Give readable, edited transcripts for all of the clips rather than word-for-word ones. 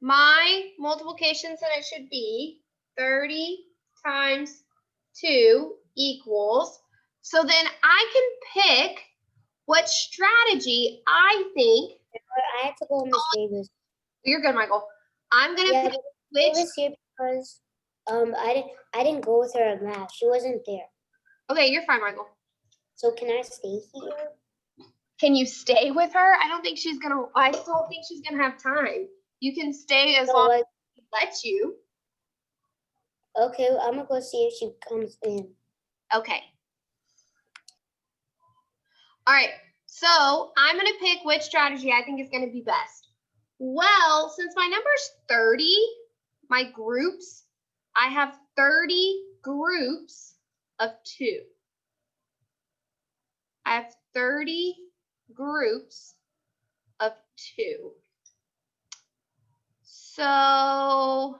my multiplication sentence should be 30 times 2 equals, so then I can pick what strategy I think. I have to go with Miss Davis. You're good, Michael. I'm gonna pick which. Davis here because I didn't go with her at math. She wasn't there. Okay, you're fine, Michael. So can I stay here? Can you stay with her? I don't think she's gonna. I still think she's gonna have time. You can stay as long as she lets you. Okay, I'm gonna go see if she comes in. Okay. All right. So I'm gonna pick which strategy I think is gonna be best. Well, since my number's 30, my groups, I have 30 groups of 2. I have 30 groups of 2. So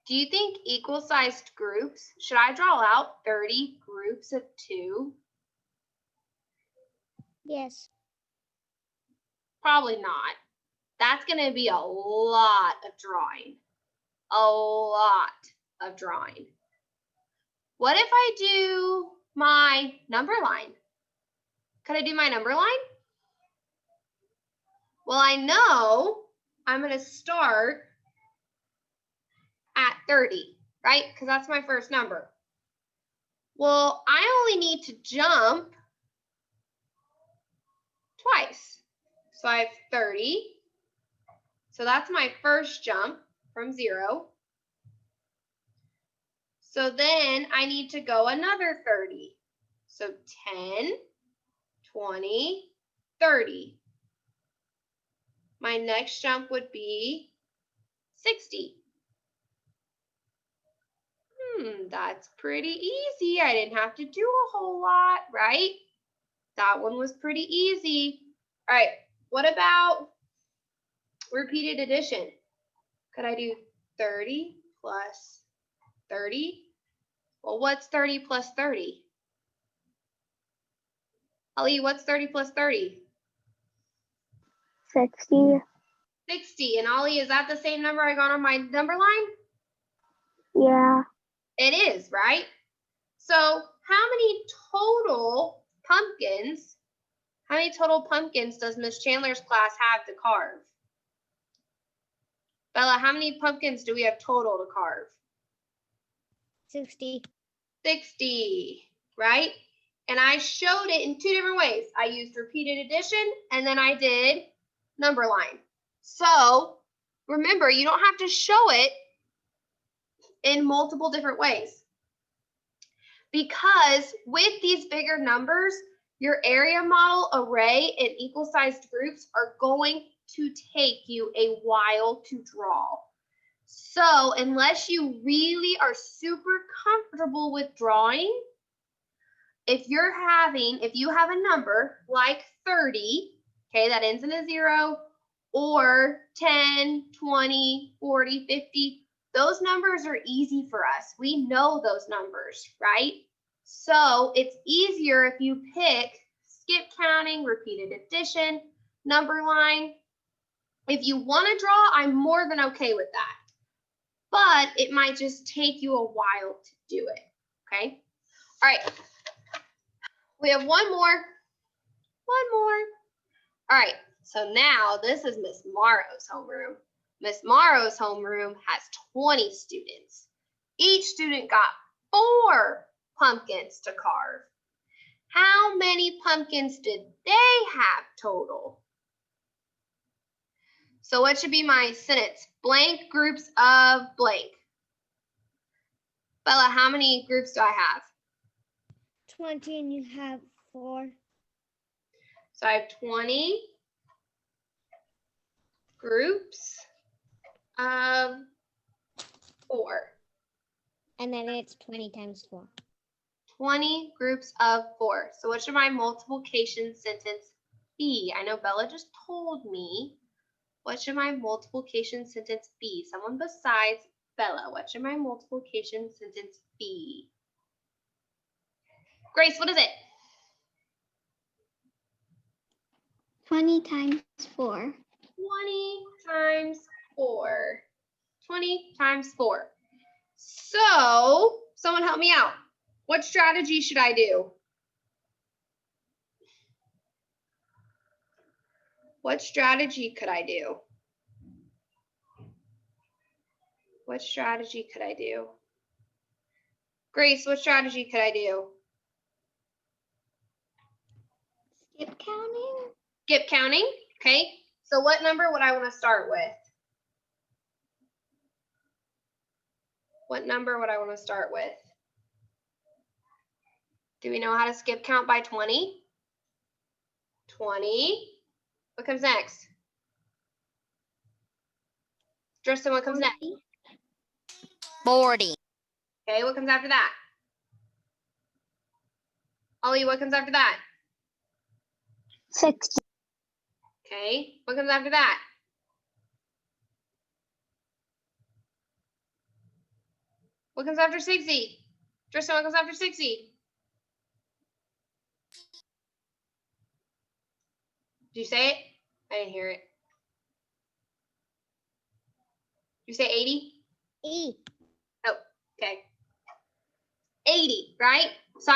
do you think equal-sized groups, should I draw out 30 groups of 2? Yes. Probably not. That's going to be a lot of drawing. A lot of drawing. What if I do my number line? Could I do my number line? Well, I know I'm going to start at 30, right? Because that's my first number. Well, I only need to jump twice. So I have 30. So that's my first jump from 0. So then I need to go another 30. So 10, 20, 30. My next jump would be 60. That's pretty easy. I didn't have to do a whole lot, right? That one was pretty easy. All right, what about repeated addition? Could I do 30 plus 30? Well, what's 30 plus 30? Ali, what's 30 plus 30? 60. 60. And Ollie, is that the same number I got on my number line? Yeah. It is, right? So how many total pumpkins does Miss Chandler's class have to carve? Bella, how many pumpkins do we have total to carve? 60. 60, right? And I showed it in 2 different ways. I used repeated addition and then I did number line. So remember, you don't have to show it in multiple different ways. Because with these bigger numbers, your area model array and equal-sized groups are going to take you a while to draw. So unless you really are super comfortable with drawing, if you have a number like 30, okay, that ends in a 0, or 10, 20, 40, 50, those numbers are easy for us. We know those numbers, right? So it's easier if you pick skip counting, repeated addition, number line. If you want to draw, I'm more than okay with that. But it might just take you a while to do it, okay? All right. We have one more. All right, so now this is Miss Morrow's homeroom. Miss Morrow's homeroom has 20 students. Each student got 4 pumpkins to carve. How many pumpkins did they have total? So what should be my sentence? Blank groups of blank. Bella, how many groups do I have? 20 and you have 4. So I have 20 groups of 4. And then it's 20 times 4. 20 groups of 4. So what should my multiplication sentence be? I know Bella just told me. What should my multiplication sentence be? Someone besides Bella, what should my multiplication sentence be? Grace, what is it? 20 times 4. 20 times 20 times 4. So someone help me out. What strategy should I do? What strategy could I do? What strategy could I do? Grace, what strategy could I do? Skip counting? Skip counting, okay. So what number would I want to start with? What number would I want to start with? Do we know how to skip count by 20? 20. What comes next? Tristan, what comes next? 40. Okay, what comes after that? Ollie, what comes after that? 60. Okay, what comes after that? What comes after 60? Tristan, what comes after 60? Did you say it? I didn't hear it. Did you say 80? E. Oh, okay. 80, right? So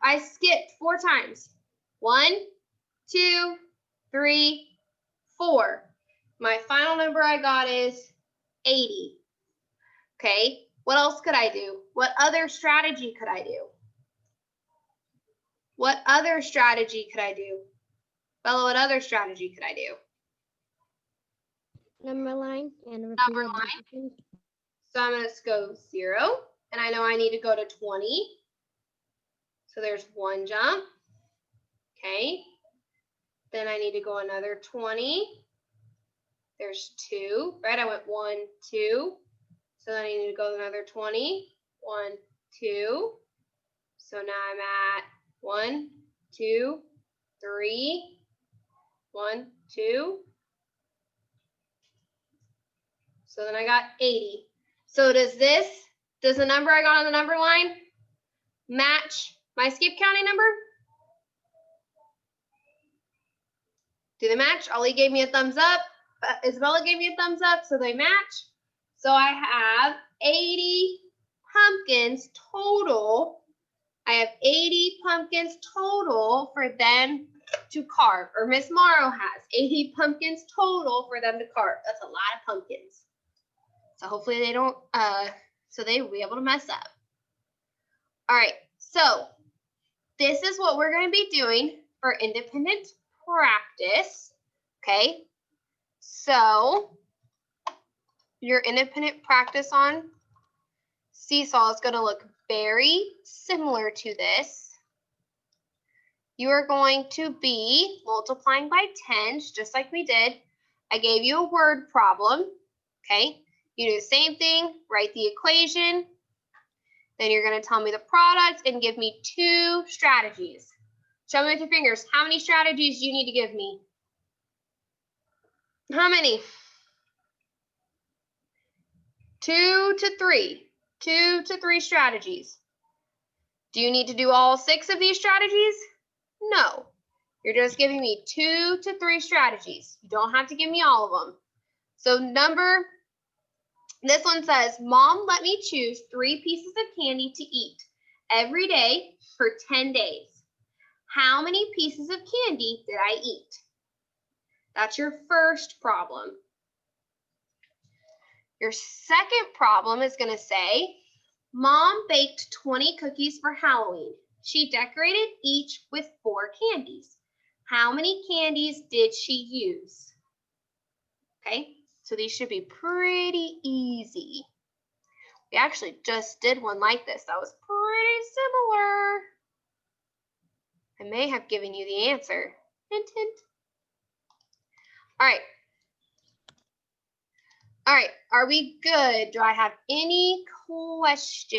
I skipped 4 times. 1, 2, 3, 4. My final number I got is 80. Okay, what else could I do? What other strategy could I do? What other strategy could I do? Bella, what other strategy could I do? Number line and Number line. So I'm going to go 0, and I know I need to go to 20. So there's 1 jump. Okay. Then I need to go another 20. There's 2, right? I went 1, 2. So then I need to go another 20. 1, 2. So now I'm at 1, 2, 3. 1, 2. So then I got 80. So does the number I got on the number line match my skip counting number? Do they match? Ollie gave me a thumbs up. Isabella gave me a thumbs up, so they match. So I have 80 pumpkins total. I have 80 pumpkins total for them to carve, or Miss Morrow has 80 pumpkins total for them to carve. That's a lot of pumpkins. So hopefully they don't, so they will be able to mess up. All right, so this is what we're going to be doing for independent practice, okay? So your independent practice on Seesaw is going to look very similar to this. You are going to be multiplying by tens, just like we did. I gave you a word problem, okay? You do the same thing, write the equation. Then you're going to tell me the product and give me 2 strategies. Show me with your fingers. How many strategies do you need to give me? How many? 2 to 3. 2 to 3 strategies. Do you need to do all 6 of these strategies? No. You're just giving me 2 to 3 strategies. You don't have to give me all of them. So this one says, Mom let me choose 3 pieces of candy to eat every day for 10 days. How many pieces of candy did I eat? That's your first problem. Your second problem is going to say, Mom baked 20 cookies for Halloween. She decorated each with 4 candies. How many candies did she use? Okay, so these should be pretty easy. We actually just did one like this. That was pretty similar. I may have given you the answer. Hint, hint. All right. All right, are we good? Do I have any questions?